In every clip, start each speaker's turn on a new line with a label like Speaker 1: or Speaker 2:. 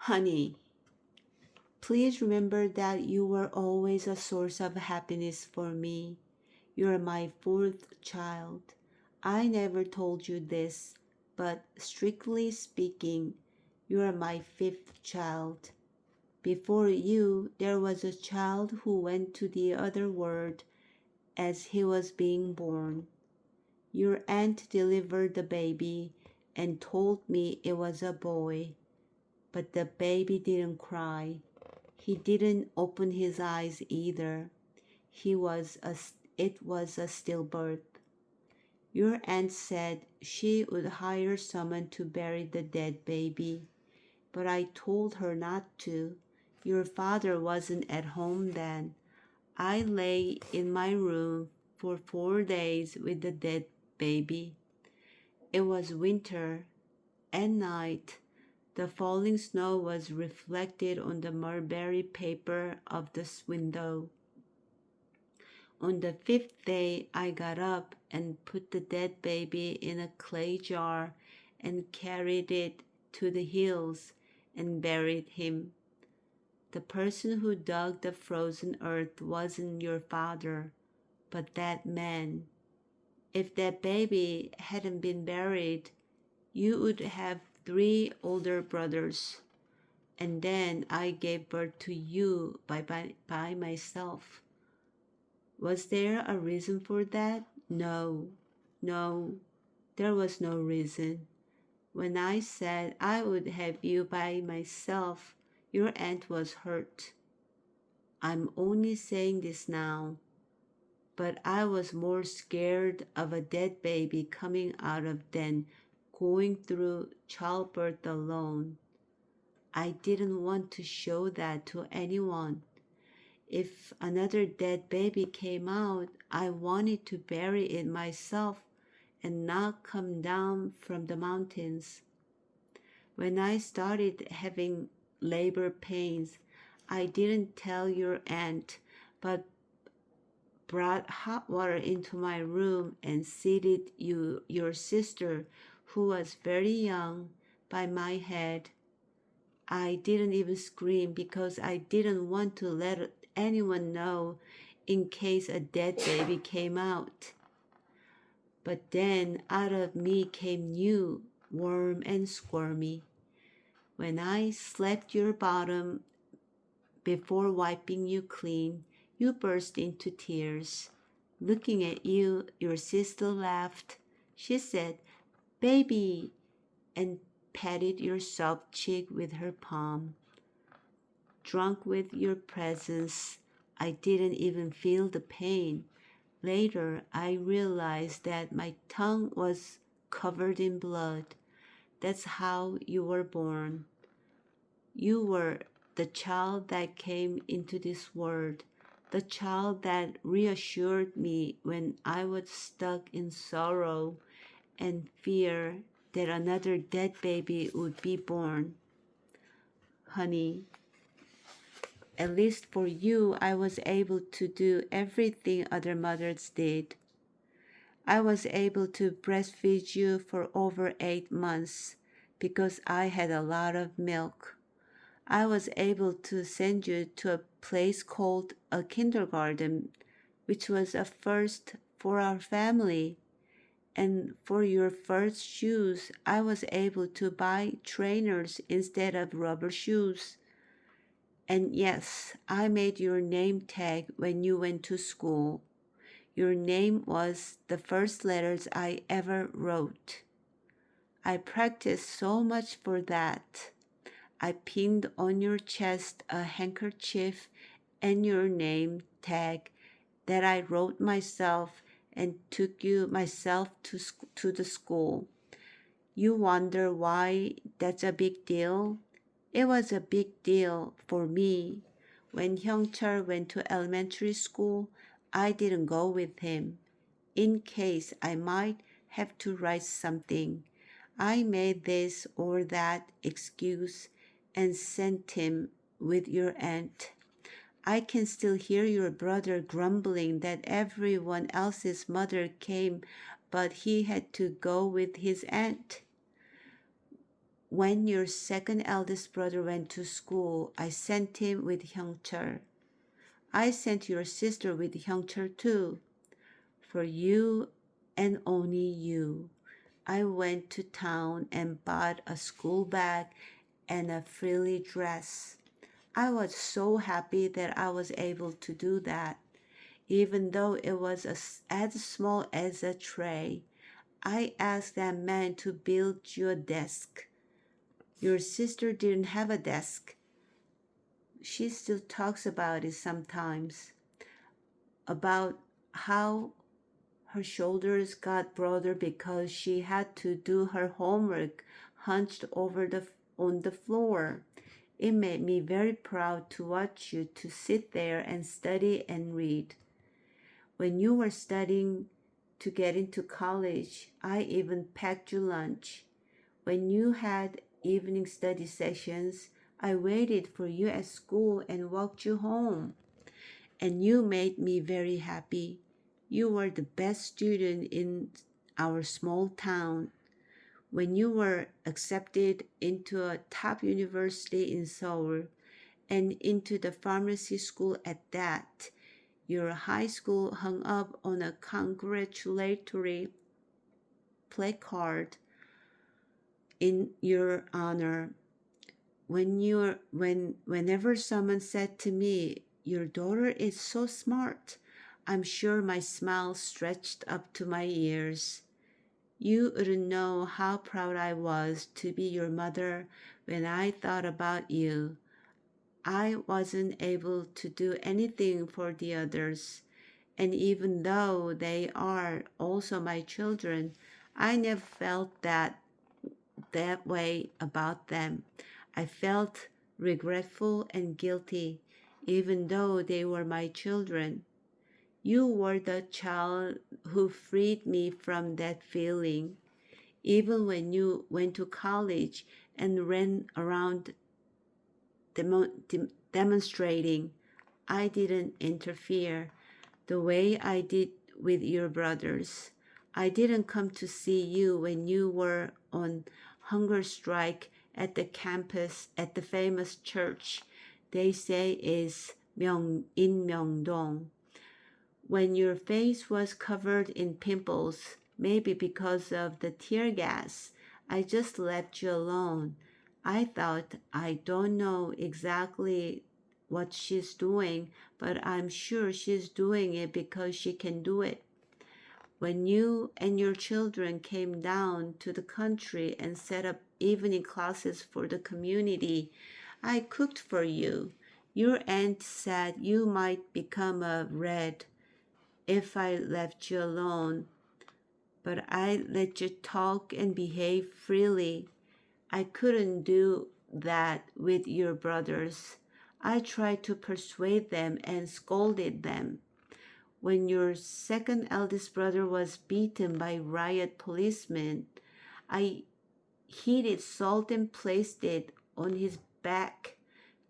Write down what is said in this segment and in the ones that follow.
Speaker 1: Honey, please remember that you were always a source of happiness for me. You're my fourth child. I never told you this, but strictly speaking, you are my fifth child. Before you, there was a child who went to the other world as he was being born. Your aunt delivered the baby and told me it was a boy, but the baby didn't cry. He didn't open his eyes either. It was a stillbirth. Your aunt said she would hire someone to bury the dead baby, but I told her not to. Your father wasn't at home then. I lay in my room for 4 days with the dead baby. It was winter. At night, the falling snow was reflected on the mulberry paper of the window. On the fifth day, I got up and put the dead baby in a clay jar and carried it to the hills and buried him. The person who dug the frozen earth wasn't your father, but that man. If that baby hadn't been buried, you would have 3 older brothers. And then I gave birth to you by myself. Was there a reason for that? No, there was no reason. When I said I would have you by myself, your aunt was hurt. I'm only saying this now, but I was more scared of a dead baby coming out of than going through childbirth alone. I didn't want to show that to anyone. If another dead baby came out, I wanted to bury it myself and not come down from the mountains. When I started having labor pains, I didn't tell your aunt, but brought hot water into my room and seated your sister, who was very young, by my head. I didn't even scream because I didn't want to let anyone know in case a dead baby came out. But then out of me came you, warm and squirmy. When I slapped your bottom before wiping you clean, you burst into tears. Looking at you, your sister laughed. She said, "Baby," and patted your soft cheek with her palm. Drunk with your presence, I didn't even feel the pain. Later, I realized that my tongue was covered in blood. That's how you were born. You were the child that came into this world, the child that reassured me when I was stuck in sorrow and fear that another dead baby would be born. Honey, at least for you, I was able to do everything other mothers did. I was able to breastfeed you for over 8 months because I had a lot of milk. I was able to send you to a place called a kindergarten, which was a first for our family. And for your first shoes, I was able to buy trainers instead of rubber shoes. And yes, I made your name tag when you went to school. Your name was the first letters I ever wrote. I practiced so much for that. I pinned on your chest a handkerchief and your name tag that I wrote myself and took you myself to the school. You wonder why that's a big deal? It was a big deal for me. When Hyungchul went to elementary school, I didn't go with him. In case I might have to write something, I made this or that excuse and sent him with your aunt. I can still hear your brother grumbling that everyone else's mother came, but he had to go with his aunt. When your second eldest brother went to school, I sent him with Hyungchul. I sent your sister with Hyungchul too. For you and only you, I went to town and bought a school bag and a frilly dress. I was so happy that I was able to do that. Even though it was as small as a tray, I asked that man to build you a desk. Your sister didn't have a desk. She still talks about it sometimes, about how her shoulders got broader because she had to do her homework hunched over on the floor. It made me very proud to watch you to sit there and study and read. When you were studying to get into college, I even packed you lunch. When you had evening study sessions, I waited for you at school and walked you home. And you made me very happy. You were the best student in our small town. When you were accepted into a top university in Seoul and into the pharmacy school at that, your high school hung up on a congratulatory placard in your honor. Whenever someone said to me, "Your daughter is so smart," I'm sure my smile stretched up to my ears. You wouldn't know how proud I was to be your mother when I thought about you. I wasn't able to do anything for the others, and even though they are also my children, I never felt that way about them. I felt regretful and guilty, even though they were my children. You were the child who freed me from that feeling. Even when you went to college and ran around demonstrating, I didn't interfere the way I did with your brothers. I didn't come to see you when you were on hunger strike at the campus at the famous church they say is in Myeongdong. When your face was covered in pimples, maybe because of the tear gas, I just left you alone. I thought, I don't know exactly what she's doing, but I'm sure she's doing it because she can do it. When you and your children came down to the country and set up evening classes for the community, I cooked for you. Your aunt said you might become a red if I left you alone, but I let you talk and behave freely. I couldn't do that with your brothers. I tried to persuade them and scolded them. When your second eldest brother was beaten by riot policemen, I heated salt and placed it on his back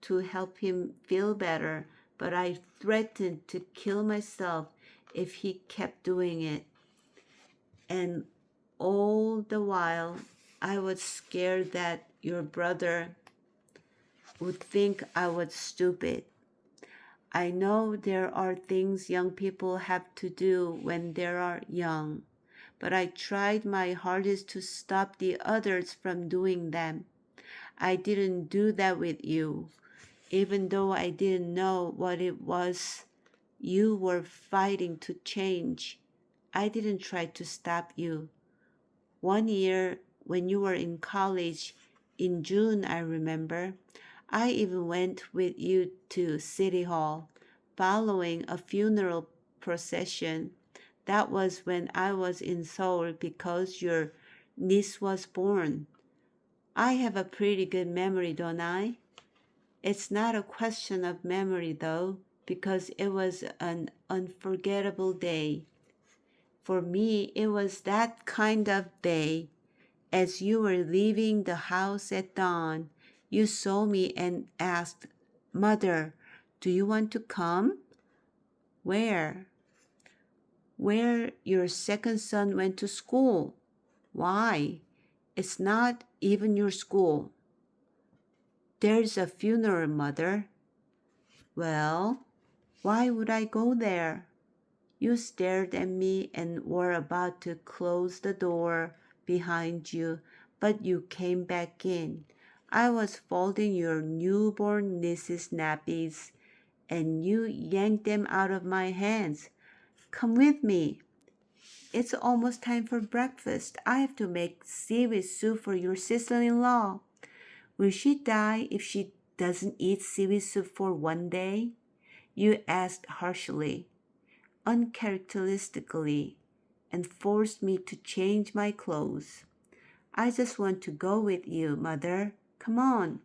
Speaker 1: to help him feel better, but I threatened to kill myself if he kept doing it. And all the while, I was scared that your brother would think I was stupid. I know there are things young people have to do when they are young, but I tried my hardest to stop the others from doing them. I didn't do that with you, even though I didn't know what it was you were fighting to change. I didn't try to stop you. One year when you were in college, in June, I remember, I even went with you to City Hall, following a funeral procession. That was when I was in Seoul because your niece was born. I have a pretty good memory, don't I? It's not a question of memory, though, because it was an unforgettable day. For me, it was that kind of day. As you were leaving the house at dawn, you saw me and asked, "Mother, do you want to come?" Where? Where your second son went to school. Why? It's not even your school. There's a funeral, Mother. Well, why would I go there? You stared at me and were about to close the door behind you, but you came back in. I was folding your newborn niece's nappies, and you yanked them out of my hands. Come with me. It's almost time for breakfast. I have to make seaweed soup for your sister-in-law. Will she die if she doesn't eat seaweed soup for one day? You asked harshly, uncharacteristically, and forced me to change my clothes. I just want to go with you, Mother. Come on.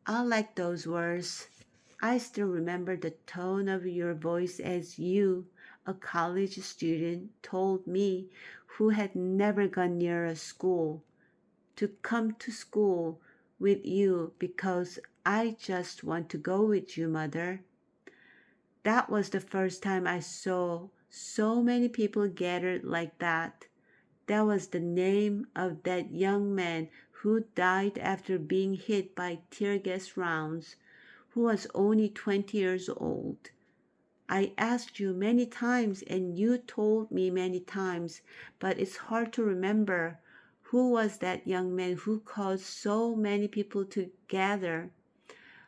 Speaker 1: I like those words. I still remember the tone of your voice as you, a college student, told me, who had never gone near a school, to come to school with you because I just want to go with you, Mother. That was the first time I saw so many people gathered like that. That was the name of that young man who died after being hit by tear gas rounds, who was only 20 years old. I asked you many times and you told me many times, but it's hard to remember who was that young man who caused so many people to gather.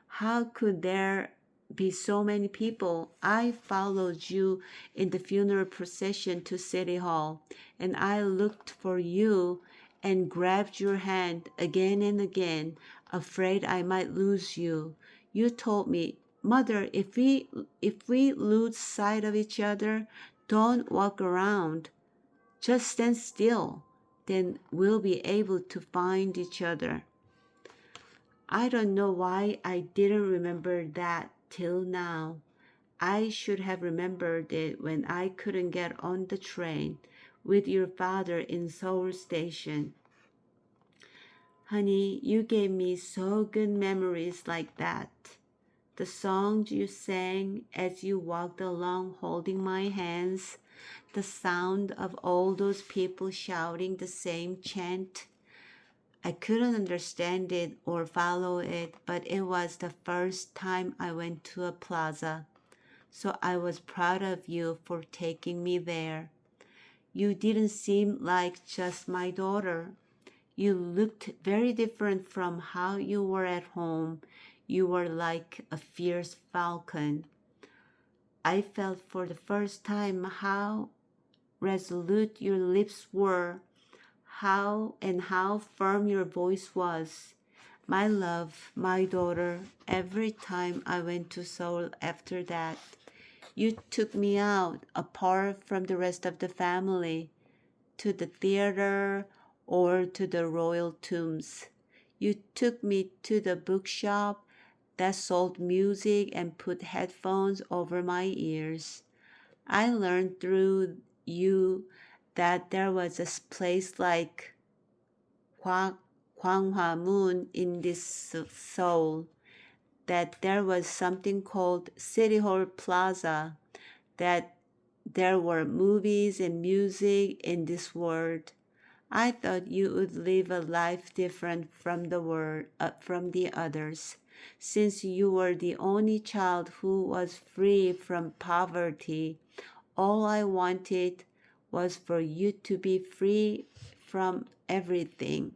Speaker 1: How could there be so many people? I followed you in the funeral procession to City Hall, and I looked for you and grabbed your hand again and again, afraid I might lose you. You told me, Mother, if we lose sight of each other, don't walk around. Just stand still. Then we'll be able to find each other. I don't know why I didn't remember that till now. I should have remembered it when I couldn't get on the train with your father in Seoul Station. Honey, you gave me so good memories like that. The songs you sang as you walked along holding my hands, the sound of all those people shouting the same chant. I couldn't understand it or follow it, but it was the first time I went to a plaza, so I was proud of you for taking me there. You didn't seem like just my daughter. You looked very different from how you were at home. You were like a fierce falcon. I felt for the first time how resolute your lips were, how firm your voice was. My love, my daughter, every time I went to Seoul after that, you took me out, apart from the rest of the family, to the theater or to the royal tombs. You took me to the bookshop that sold music and put headphones over my ears. I learned through you that there was a place like Gwanghwamun in this Seoul, that there was something called City Hall Plaza, that there were movies and music in this world. I thought you would live a life different from from the others, since you were the only child who was free from poverty. All I wanted was for you to be free from everything.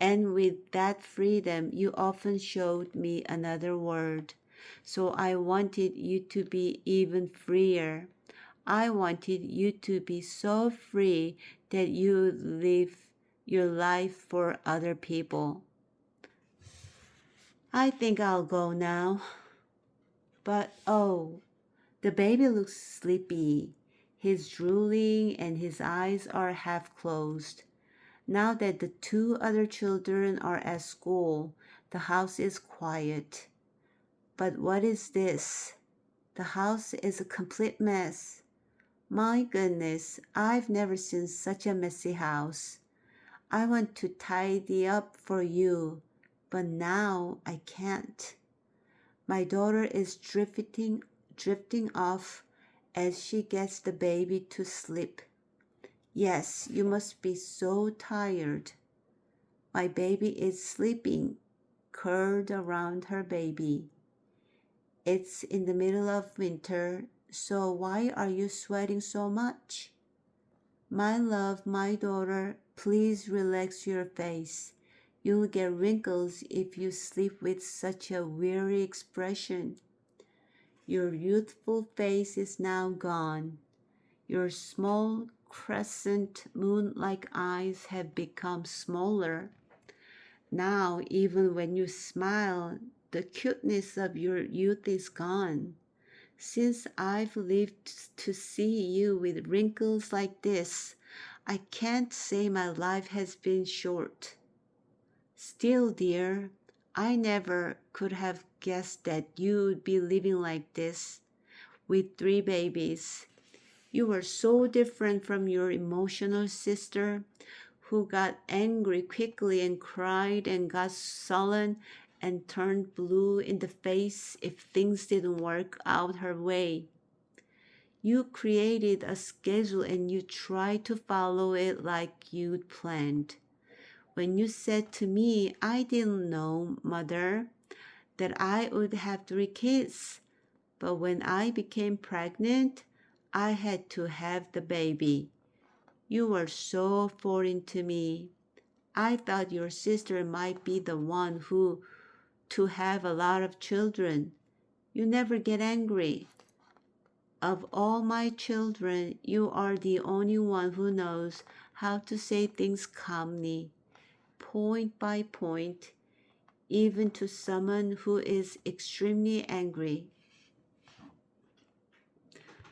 Speaker 1: And with that freedom, you often showed me another world. So I wanted you to be even freer. I wanted you to be so free that you would live your life for other people. I think I'll go now. But oh, the baby looks sleepy. He's drooling and his eyes are half closed. Now that the two other children are at school, the house is quiet. But what is this? The house is a complete mess. My goodness, I've never seen such a messy house. I want to tidy up for you, but now I can't. My daughter is drifting off as she gets the baby to sleep. Yes, you must be so tired. My baby is sleeping, curled around her baby. It's in the middle of winter, so why are you sweating so much? My love, my daughter, please relax your face. You'll get wrinkles if you sleep with such a weary expression. Your youthful face is now gone. Your small crescent moon-like eyes have become smaller. Now, even when you smile, the cuteness of your youth is gone. Since I've lived to see you with wrinkles like this, I can't say my life has been short. Still, dear, I never could have guessed that you'd be living like this with 3 babies. You were so different from your emotional sister who got angry quickly and cried and got sullen and turned blue in the face if things didn't work out her way. You created a schedule and you tried to follow it like you'd planned. When you said to me, I didn't know, Mother, that I would have 3 kids, but when I became pregnant, I had to have the baby. You were so foreign to me. I thought your sister might be the one who to have a lot of children. You never get angry. Of all my children, you are the only one who knows how to say things calmly, point by point, even to someone who is extremely angry.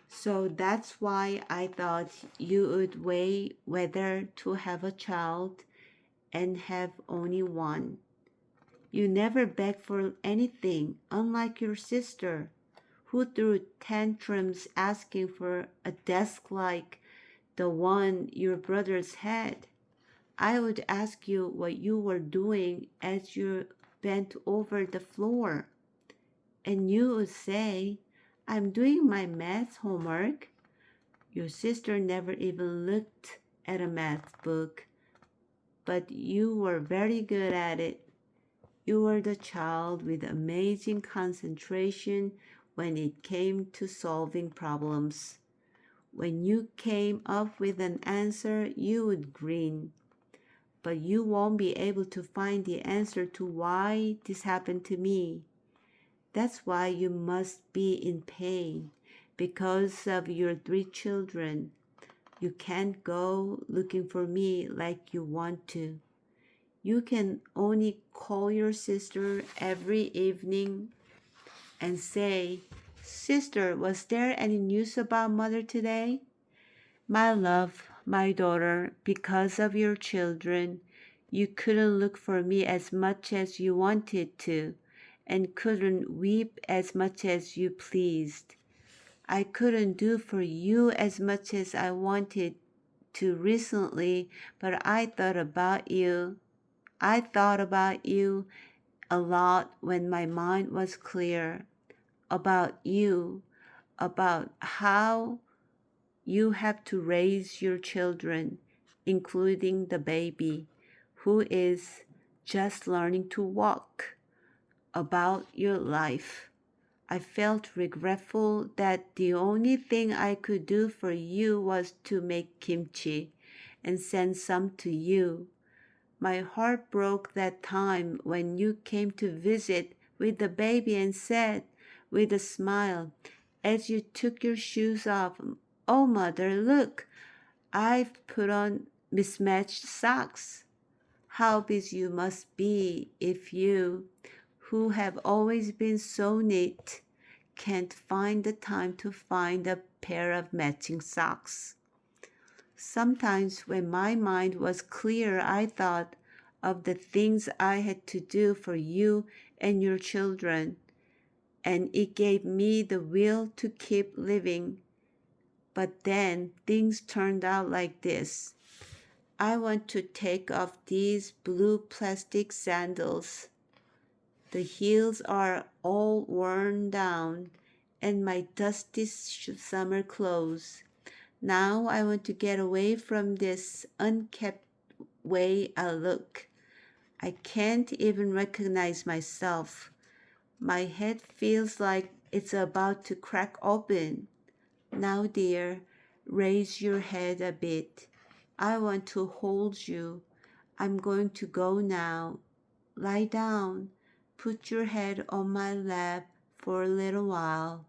Speaker 1: So that's why I thought you would weigh whether to have a child and have only one. You never beg for anything, unlike your sister, who threw tantrums asking for a desk like the one your brothers had. I would ask you what you were doing as you bent over the floor, and you would say, I'm doing my math homework. Your sister never even looked at a math book, but you were very good at it. You were the child with amazing concentration when it came to solving problems. When you came up with an answer, you would grin. But you won't be able to find the answer to why this happened to me. That's why you must be in pain, because of your 3 children. You can't go looking for me like you want to. You can only call your sister every evening and say, Sister, was there any news about Mother today? My love, my daughter, because of your children, you couldn't look for me as much as you wanted to, and couldn't weep as much as you pleased. I couldn't do for you as much as I wanted to recently, but I thought about you. I thought about you a lot when my mind was clear, about you, about how you have to raise your children, including the baby who is just learning to walk, about your life. I felt regretful that the only thing I could do for you was to make kimchi and send some to you. My heart broke that time when you came to visit with the baby and said, with a smile, as you took your shoes off, Oh, Mother, look, I've put on mismatched socks. How busy you must be if you, who have always been so neat, can't find the time to find a pair of matching socks. Sometimes when my mind was clear, I thought of the things I had to do for you and your children, and it gave me the will to keep living. But then things turned out like this. I want to take off these blue plastic sandals. The heels are all worn down, and my dusty summer clothes. Now I want to get away from this unkempt way I look. I can't even recognize myself. My head feels like it's about to crack open. Now, dear, raise your head a bit. I want to hold you. I'm going to go now. Lie down. Put your head on my lap for a little while.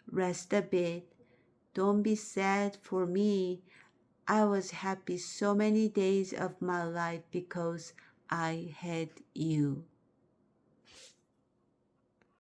Speaker 1: Rest a bit. Don't be sad for me. I was happy so many days of my life because I had you.